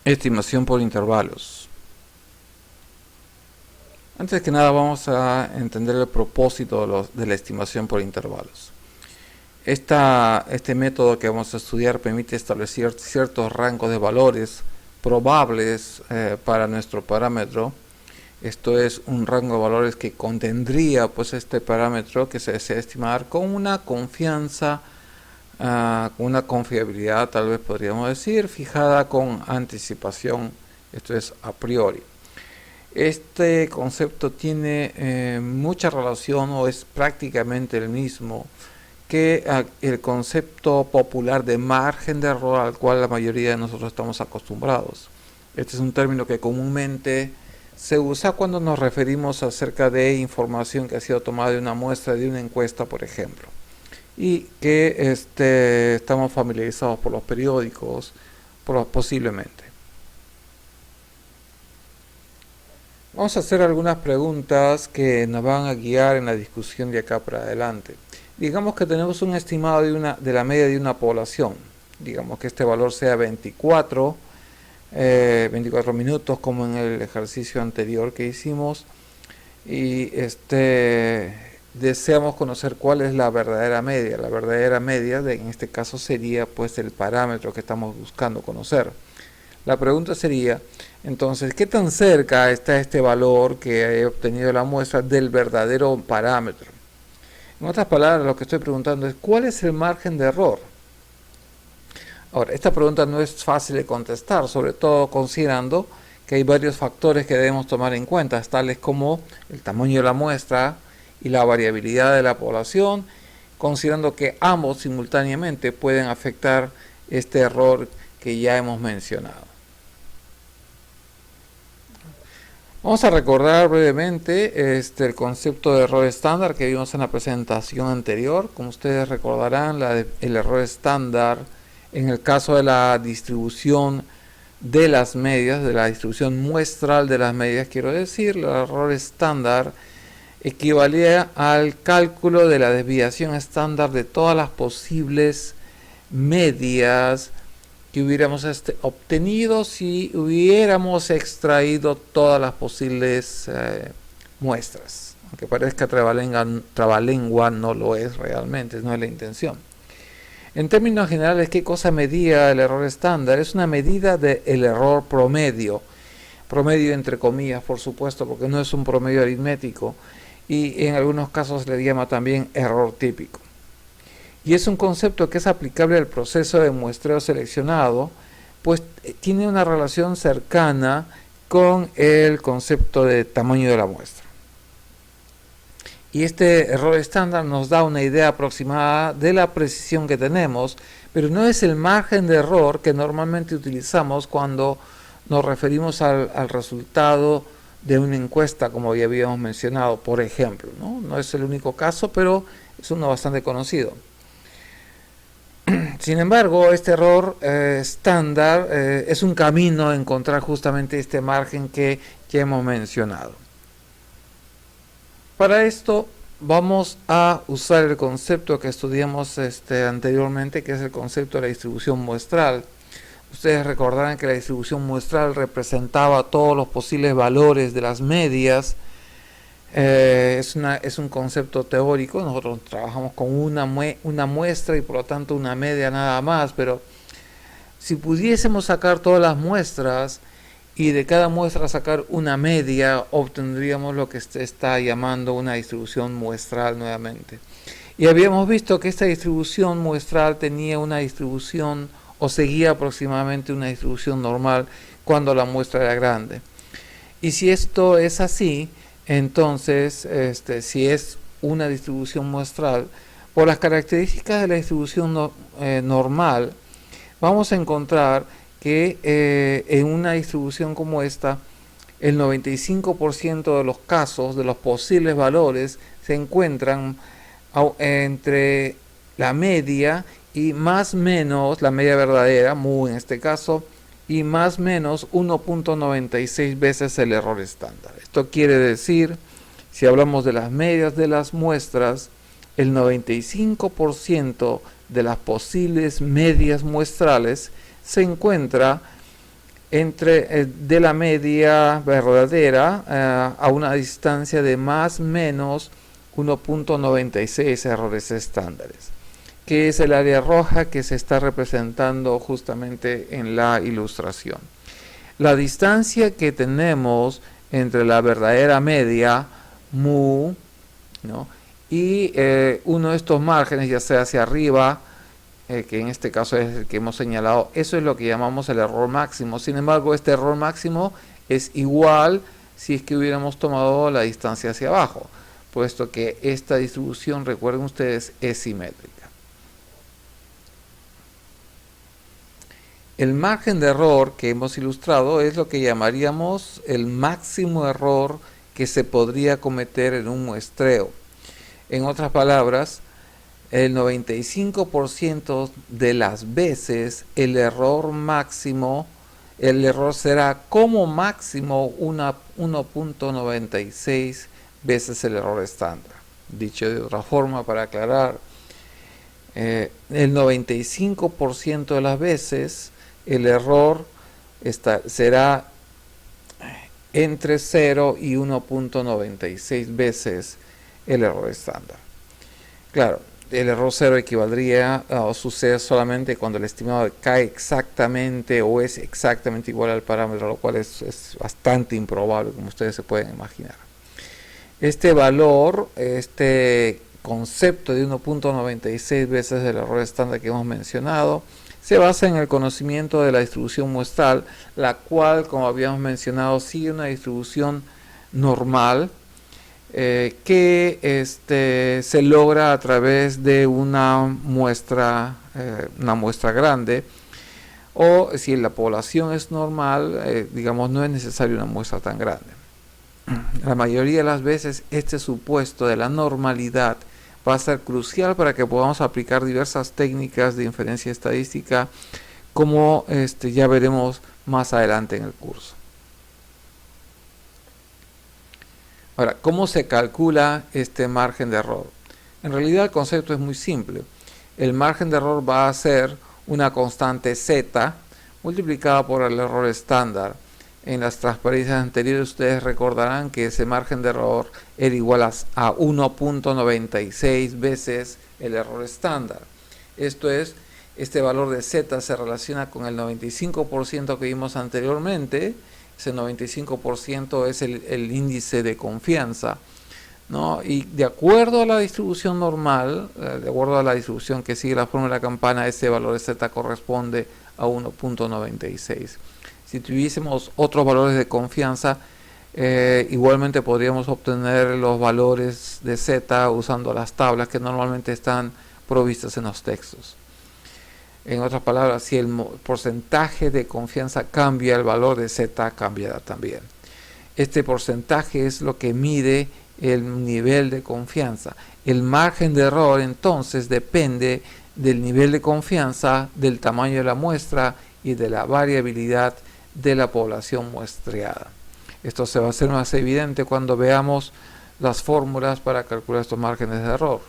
Estimación por intervalos. Antes que nada vamos a entender el propósito de la estimación por intervalos. Este método que vamos a estudiar permite establecer ciertos rangos de valores probables para nuestro parámetro. Esto es un rango de valores que contendría pues este parámetro que se desea estimar con una confianza, con una confiabilidad, tal vez podríamos decir, fijada con anticipación, esto es a priori. Este concepto tiene mucha relación o es prácticamente el mismo que el concepto popular de margen de error al cual la mayoría de nosotros estamos acostumbrados. Este es un término que comúnmente se usa cuando nos referimos acerca de información que ha sido tomada de una muestra de una encuesta, por ejemplo, y que estamos familiarizados por los periódicos, posiblemente. Vamos a hacer algunas preguntas que nos van a guiar en la discusión de acá para adelante. Digamos que tenemos un estimado de la media de una población. Digamos que este valor sea 24 minutos, como en el ejercicio anterior que hicimos, y deseamos conocer cuál es la verdadera media. La verdadera media en este caso sería pues el parámetro que estamos buscando conocer. La pregunta sería, entonces, ¿qué tan cerca está este valor que he obtenido de la muestra del verdadero parámetro? En otras palabras, lo que estoy preguntando es, ¿cuál es el margen de error? Ahora, esta pregunta no es fácil de contestar, sobre todo considerando que hay varios factores que debemos tomar en cuenta, tales como el tamaño de la muestra y la variabilidad de la población, considerando que ambos simultáneamente pueden afectar este error que ya hemos mencionado. Vamos a recordar brevemente el concepto de error estándar que vimos en la presentación anterior. Como ustedes recordarán, el error estándar en el caso de la distribución de las medias, de la distribución muestral de las medias, quiero decir, el error estándar equivalía al cálculo de la desviación estándar de todas las posibles medias que hubiéramos obtenido si hubiéramos extraído todas las posibles muestras. Aunque parezca trabalengua, no lo es realmente, no es la intención. En términos generales, ¿qué cosa medía el error estándar? Es una medida del error promedio. Promedio entre comillas, por supuesto, porque no es un promedio aritmético. Y en algunos casos se le llama también error típico. Y es un concepto que es aplicable al proceso de muestreo seleccionado, pues tiene una relación cercana con el concepto de tamaño de la muestra. Y este error estándar nos da una idea aproximada de la precisión que tenemos, pero no es el margen de error que normalmente utilizamos cuando nos referimos al resultado de una encuesta, como ya habíamos mencionado, por ejemplo. No es el único caso, pero es uno bastante conocido. Sin embargo, este error estándar es un camino a encontrar justamente este margen que hemos mencionado. Para esto vamos a usar el concepto que estudiamos anteriormente, que es el concepto de la distribución muestral. Ustedes recordarán que la distribución muestral representaba todos los posibles valores de las medias. Es un concepto teórico. Nosotros trabajamos con una muestra y por lo tanto una media nada más, pero si pudiésemos sacar todas las muestras y de cada muestra sacar una media, obtendríamos lo que se está llamando una distribución muestral nuevamente. Y habíamos visto que esta distribución muestral tenía una distribución o seguía aproximadamente una distribución normal cuando la muestra era grande. Y si esto es así, entonces, si es una distribución muestral, por las características de la distribución normal, vamos a encontrar que en una distribución como esta, el 95% de los casos, de los posibles valores, se encuentran entre la media y más menos, la media verdadera, mu en este caso, y más menos 1.96 veces el error estándar. Esto quiere decir, si hablamos de las medias de las muestras, el 95% de las posibles medias muestrales se encuentra de la media verdadera a una distancia de más o menos 1.96 errores estándares, que es el área roja que se está representando justamente en la ilustración. La distancia que tenemos entre la verdadera media, mu, ¿no?, y uno de estos márgenes, ya sea hacia arriba, que en este caso es el que hemos señalado, eso es lo que llamamos el error máximo. Sin embargo, este error máximo es igual si es que hubiéramos tomado la distancia hacia abajo, puesto que esta distribución, recuerden ustedes, es simétrica. El margen de error que hemos ilustrado es lo que llamaríamos el máximo error que se podría cometer en un muestreo. En otras palabras, el 95% de las veces el error será como máximo 1.96 veces el error estándar. Dicho de otra forma, para aclarar, el 95% de las veces el error será entre 0 y 1.96 veces el error estándar. Claro, el error 0 equivaldría o sucede solamente cuando el estimado cae exactamente o es exactamente igual al parámetro, lo cual es bastante improbable, como ustedes se pueden imaginar. Este valor, este concepto de 1.96 veces el error estándar que hemos mencionado, se basa en el conocimiento de la distribución muestral, la cual, como habíamos mencionado, sigue una distribución normal, que se logra a través de una muestra grande, o si la población es normal, digamos, no es necesaria una muestra tan grande. La mayoría de las veces este supuesto de la normalidad va a ser crucial para que podamos aplicar diversas técnicas de inferencia estadística, como ya veremos más adelante en el curso. Ahora, ¿cómo se calcula este margen de error? En realidad el concepto es muy simple. El margen de error va a ser una constante z multiplicada por el error estándar. En las transparencias anteriores ustedes recordarán que ese margen de error era igual a 1.96 veces el error estándar. Esto es, este valor de z se relaciona con el 95% que vimos anteriormente. Ese 95% es el índice de confianza, ¿no? Y de acuerdo a la distribución normal, de acuerdo a la distribución que sigue la fórmula de la campana, ese valor de z corresponde a 1.96. Si tuviésemos otros valores de confianza, igualmente podríamos obtener los valores de z usando las tablas que normalmente están provistas en los textos. En otras palabras, si el porcentaje de confianza cambia, el valor de z cambiará también. Este porcentaje es lo que mide el nivel de confianza. El margen de error entonces depende del nivel de confianza, del tamaño de la muestra y de la variabilidad de la población muestreada. Esto se va a hacer más evidente cuando veamos las fórmulas para calcular estos márgenes de error.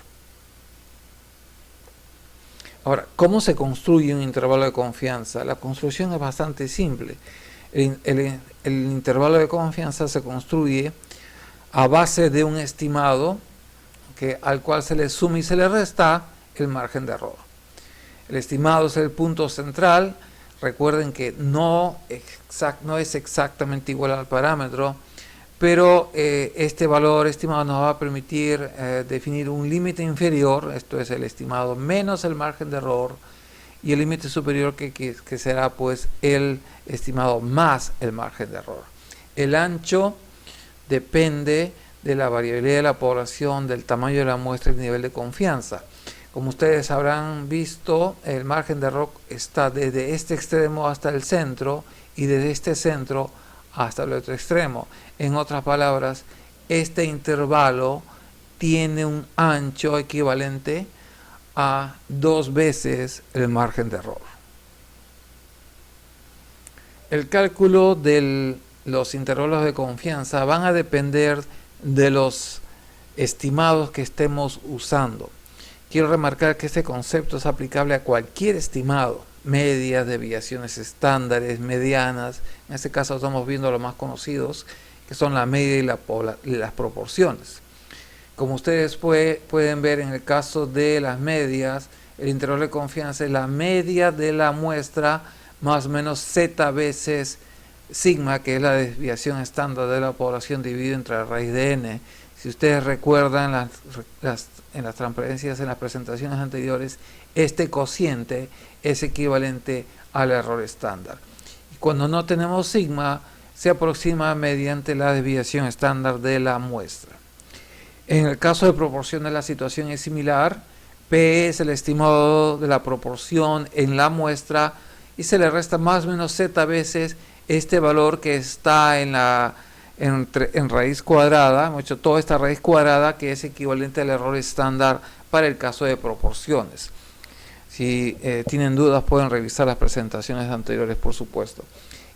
Ahora, ¿cómo se construye un intervalo de confianza? La construcción es bastante simple. El intervalo de confianza se construye a base de un estimado al cual se le suma y se le resta el margen de error. El estimado es el punto central. Recuerden que no es exactamente igual al parámetro, pero este valor estimado nos va a permitir definir un límite inferior, esto es el estimado menos el margen de error, y el límite superior que será pues el estimado más el margen de error. El ancho depende de la variabilidad de la población, del tamaño de la muestra y el nivel de confianza. Como ustedes habrán visto, el margen de error está desde este extremo hasta el centro y desde este centro hasta el otro extremo. En otras palabras, este intervalo tiene un ancho equivalente a 2 veces el margen de error. El cálculo de los intervalos de confianza van a depender de los estimados que estemos usando. Quiero remarcar que este concepto es aplicable a cualquier estimado, medias, desviaciones estándares, medianas. En este caso estamos viendo los más conocidos, que son la media y las proporciones. Como ustedes pueden ver en el caso de las medias, el intervalo de confianza es la media de la muestra más o menos z veces sigma, que es la desviación estándar de la población dividido entre la raíz de n. Si ustedes recuerdan en las transparencias, en las presentaciones anteriores, este cociente es equivalente al error estándar. Y cuando no tenemos sigma, se aproxima mediante la desviación estándar de la muestra. En el caso de proporciones la situación es similar. P es el estimado de la proporción en la muestra y se le resta más o menos z veces este valor que está en raíz cuadrada. Hemos hecho toda esta raíz cuadrada que es equivalente al error estándar para el caso de proporciones. Si tienen dudas pueden revisar las presentaciones anteriores, por supuesto.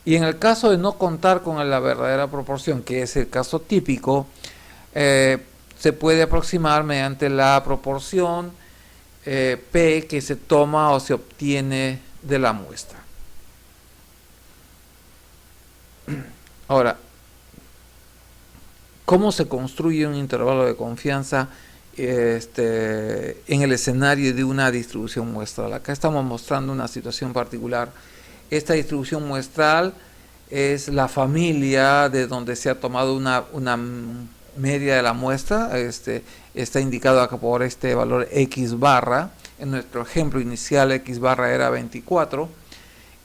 Y en el caso de no contar con la verdadera proporción, que es el caso típico, se puede aproximar mediante la proporción P que se toma o se obtiene de la muestra. Ahora, ¿cómo se construye un intervalo de confianza en el escenario de una distribución muestral? Acá estamos mostrando una situación particular. Esta distribución muestral es la familia de donde se ha tomado una media de la muestra. Está indicado acá por este valor x barra. En nuestro ejemplo inicial x barra era 24.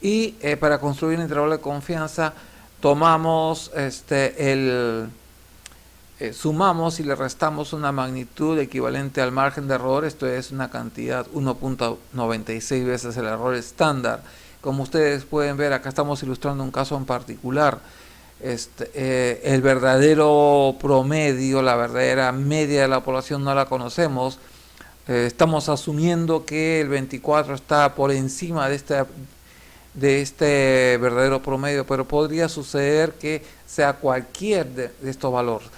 Y para construir un intervalo de confianza tomamos sumamos y le restamos una magnitud equivalente al margen de error. Esto es una cantidad 1.96 veces el error estándar. Como ustedes pueden ver, acá estamos ilustrando un caso en particular. El verdadero promedio, la verdadera media de la población no la conocemos. Estamos asumiendo que el 24 está por encima de este verdadero promedio, pero podría suceder que sea cualquier de estos valores.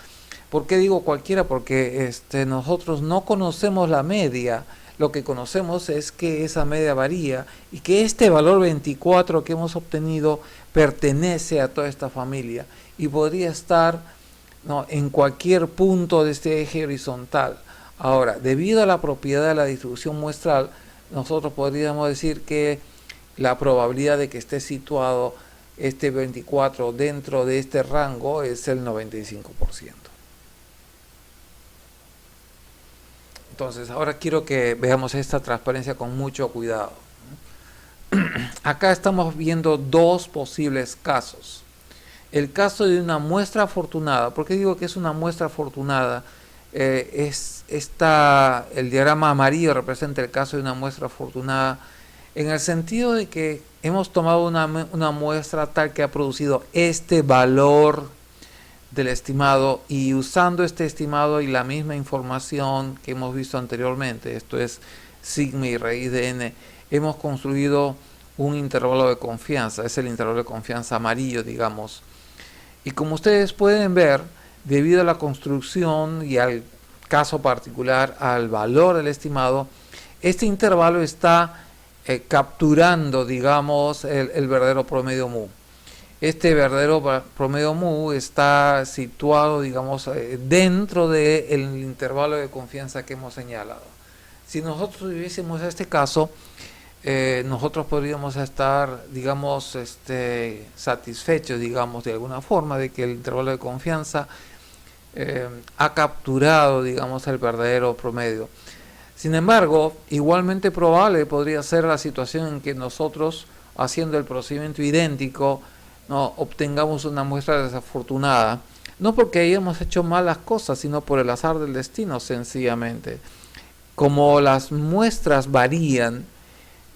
¿Por qué digo cualquiera? Porque nosotros no conocemos la media. Lo que conocemos es que esa media varía y que este valor 24 que hemos obtenido pertenece a toda esta familia y podría estar en cualquier punto de este eje horizontal. Ahora, debido a la propiedad de la distribución muestral, nosotros podríamos decir que la probabilidad de que esté situado este 24 dentro de este rango es el 95%. Entonces, ahora quiero que veamos esta transparencia con mucho cuidado. Acá estamos viendo dos posibles casos. El caso de una muestra afortunada. ¿Por qué digo que es una muestra afortunada? El diagrama amarillo representa el caso de una muestra afortunada en el sentido de que hemos tomado una muestra tal que ha producido este valor del estimado, y usando este estimado y la misma información que hemos visto anteriormente, esto es sigma y raíz de n, hemos construido un intervalo de confianza. Es el intervalo de confianza amarillo, digamos. Y como ustedes pueden ver, debido a la construcción y al caso particular, al valor del estimado, este intervalo está capturando, digamos, el verdadero promedio mu. Este verdadero promedio mu está situado, digamos, dentro del intervalo de confianza que hemos señalado. Si nosotros viviésemos este caso, nosotros podríamos estar, digamos, satisfechos, digamos, de alguna forma, de que el intervalo de confianza ha capturado, digamos, el verdadero promedio. Sin embargo, igualmente probable podría ser la situación en que nosotros, haciendo el procedimiento idéntico, obtengamos una muestra desafortunada, no porque hayamos hecho malas cosas, sino por el azar del destino, sencillamente. Como las muestras varían,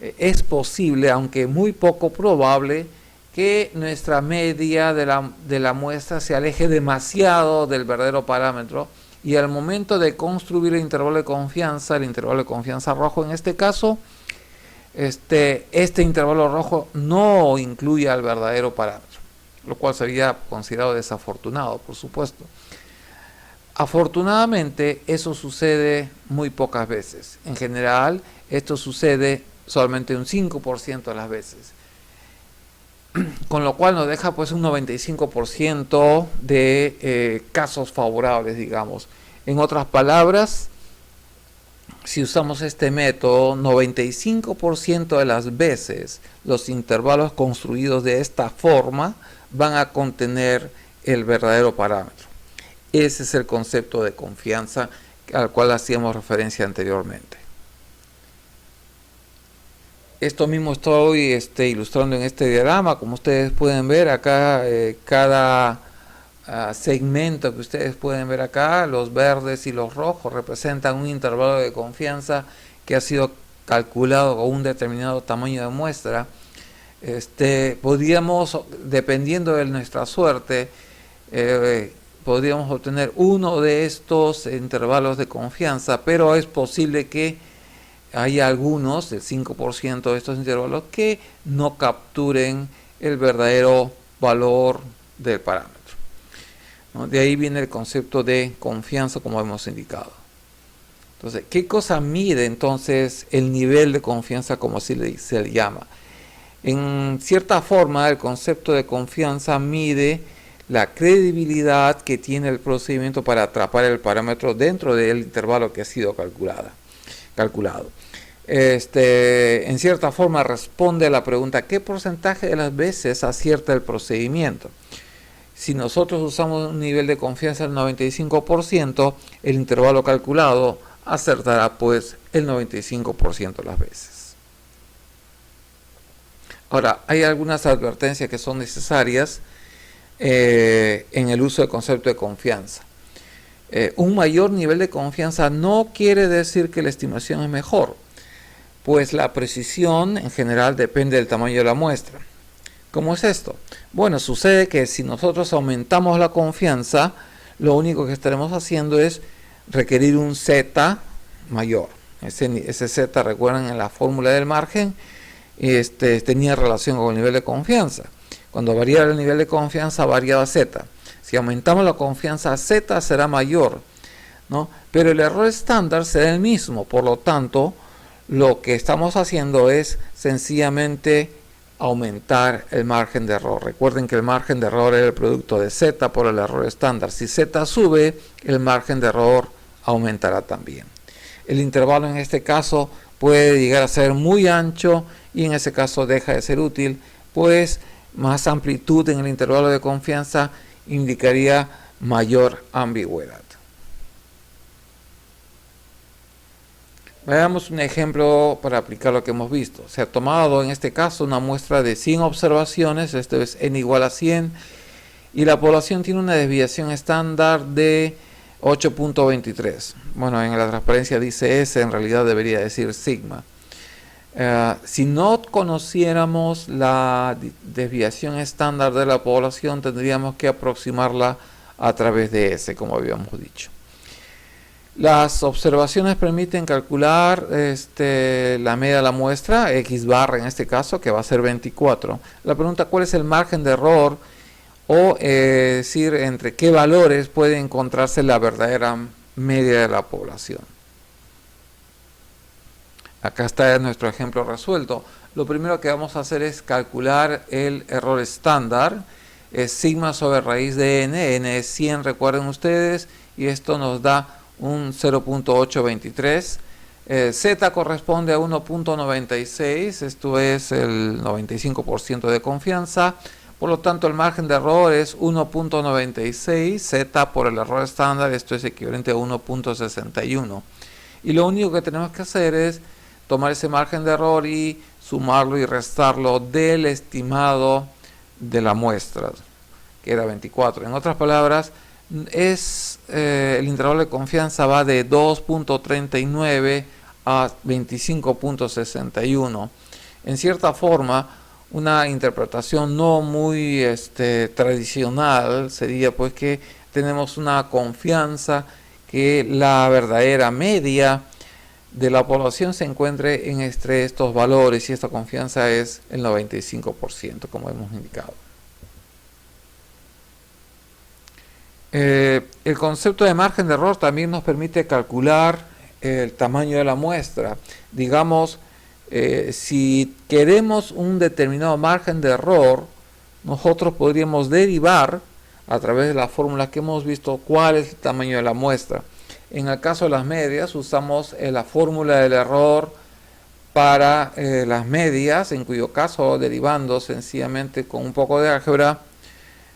es posible, aunque muy poco probable, que nuestra media de la muestra se aleje demasiado del verdadero parámetro, y al momento de construir el intervalo de confianza rojo en este caso, este intervalo rojo no incluye al verdadero parámetro, lo cual sería considerado desafortunado, por supuesto. Afortunadamente, eso sucede muy pocas veces. En general, esto sucede solamente un 5% de las veces. Con lo cual nos deja pues un 95% de casos favorables, digamos. En otras palabras, si usamos este método, 95% de las veces los intervalos construidos de esta forma van a contener el verdadero parámetro. Ese es el concepto de confianza al cual hacíamos referencia anteriormente. Esto mismo estoy ilustrando en este diagrama. Como ustedes pueden ver acá, cada segmento que ustedes pueden ver acá, los verdes y los rojos, representan un intervalo de confianza que ha sido calculado con un determinado tamaño de muestra. Podríamos, dependiendo de nuestra suerte, podríamos obtener uno de estos intervalos de confianza, pero es posible que hay algunos, el 5% de estos intervalos, que no capturen el verdadero valor del parámetro, ¿no? De ahí viene el concepto de confianza, como hemos indicado. Entonces, ¿qué cosa mide entonces el nivel de confianza, como se le llama? En cierta forma, el concepto de confianza mide la credibilidad que tiene el procedimiento para atrapar el parámetro dentro del intervalo que ha sido calculado. En cierta forma responde a la pregunta: ¿qué porcentaje de las veces acierta el procedimiento? Si nosotros usamos un nivel de confianza del 95%, el intervalo calculado acertará pues el 95% de las veces. Ahora, hay algunas advertencias que son necesarias en el uso del concepto de confianza. Un mayor nivel de confianza no quiere decir que la estimación es mejor, pues la precisión en general depende del tamaño de la muestra. ¿Cómo es esto? Bueno, sucede que si nosotros aumentamos la confianza, lo único que estaremos haciendo es requerir un Z mayor. Ese Z, recuerdan, en la fórmula del margen, tenía relación con el nivel de confianza. Cuando variaba el nivel de confianza, variaba Z. Si aumentamos la confianza, Z será mayor, ¿no? Pero el error estándar será el mismo. Por lo tanto, lo que estamos haciendo es sencillamente aumentar el margen de error. Recuerden que el margen de error es el producto de Z por el error estándar. Si Z sube, el margen de error aumentará también. El intervalo en este caso puede llegar a ser muy ancho y en ese caso deja de ser útil, pues más amplitud en el intervalo de confianza indicaría mayor ambigüedad. Veamos un ejemplo para aplicar lo que hemos visto. Se ha tomado en este caso una muestra de 100 observaciones, esto es n igual a 100, y la población tiene una desviación estándar de 8.23. Bueno, en la transparencia dice S, en realidad debería decir sigma. Si no conociéramos la desviación estándar de la población, tendríamos que aproximarla a través de S, como habíamos dicho. Las observaciones permiten calcular la media de la muestra, X barra en este caso, que va a ser 24. La pregunta: ¿cuál es el margen de error? O decir, entre qué valores puede encontrarse la verdadera media de la población. Acá está nuestro ejemplo resuelto. Lo primero que vamos a hacer es calcular el error estándar. Es sigma sobre raíz de n. N es 100, recuerden ustedes, y esto nos da un 0.823. Z corresponde a 1.96, esto es el 95% de confianza. Por lo tanto, el margen de error es 1.96, Z por el error estándar, esto es equivalente a 1.61. Y lo único que tenemos que hacer es tomar ese margen de error y sumarlo y restarlo del estimado de la muestra, que era 24. En otras palabras, el intervalo de confianza va de 2.39 a 25.61. En cierta forma, una interpretación no muy tradicional sería pues que tenemos una confianza que la verdadera media de la población se encuentre entre estos valores, y esta confianza es el 95%, como hemos indicado. El concepto de margen de error también nos permite calcular el tamaño de la muestra. Digamos Si queremos un determinado margen de error, nosotros podríamos derivar a través de las fórmulas que hemos visto cuál es el tamaño de la muestra. En el caso de las medias usamos la fórmula del error para las medias, en cuyo caso, derivando sencillamente con un poco de álgebra,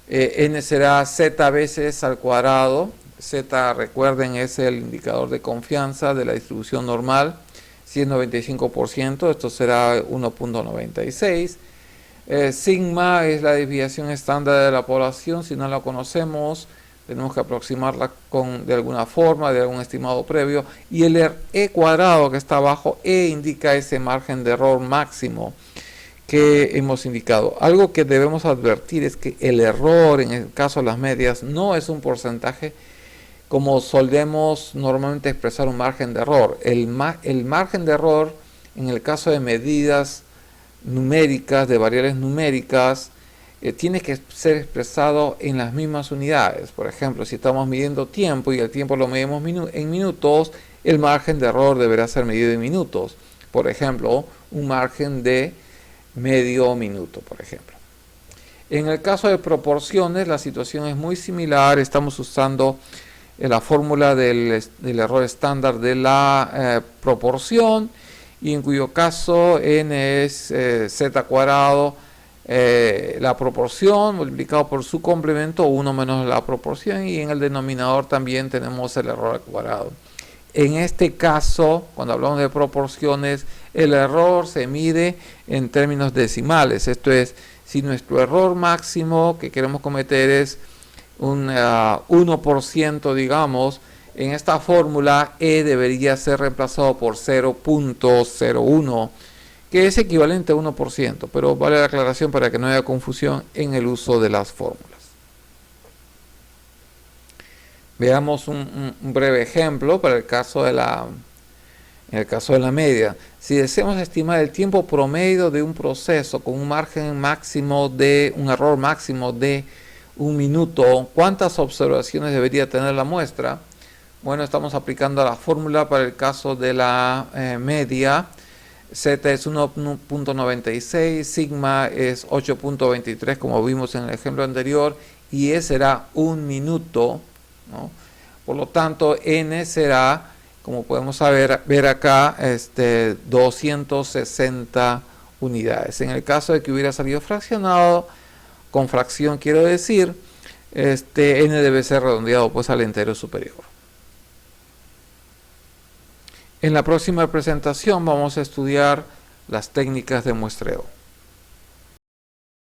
n será z veces al cuadrado. Z, recuerden, es el indicador de confianza de la distribución normal. Si es 95%, esto será 1.96. Sigma es la desviación estándar de la población. Si no la conocemos, tenemos que aproximarla de alguna forma, de algún estimado previo. Y el E cuadrado que está abajo, E indica ese margen de error máximo que hemos indicado. Algo que debemos advertir es que el error, en el caso de las medias, no es un porcentaje como solemos normalmente expresar un margen de error. El margen de error, en el caso de medidas numéricas, de variables numéricas, tiene que ser expresado en las mismas unidades. Por ejemplo, si estamos midiendo tiempo y el tiempo lo medimos en minutos, el margen de error deberá ser medido en minutos. Por ejemplo, un margen de medio minuto, por ejemplo. En el caso de proporciones, la situación es muy similar. Estamos usando la fórmula del error estándar de la proporción, y en cuyo caso n es z cuadrado, la proporción multiplicado por su complemento, 1 menos la proporción, y en el denominador también tenemos el error al cuadrado. En este caso, cuando hablamos de proporciones, el error se mide en términos decimales. Esto es, si nuestro error máximo que queremos cometer es un 1%, digamos, en esta fórmula E debería ser reemplazado por 0.01, que es equivalente a 1%, pero vale la aclaración para que no haya confusión en el uso de las fórmulas. Veamos un breve ejemplo para el caso de la media. Si deseamos estimar el tiempo promedio de un proceso con un margen máximo de un error máximo de 1 minuto, ¿cuántas observaciones debería tener la muestra? Bueno, estamos aplicando la fórmula para el caso de la media. Z es 1.96, sigma es 8.23, como vimos en el ejemplo anterior, y E será 1 minuto, ¿no? Por lo tanto, n será, como podemos ver acá, 260 unidades. En el caso de que hubiera salido fraccionado, con fracción quiero decir, n debe ser redondeado pues al entero superior. En la próxima presentación vamos a estudiar las técnicas de muestreo.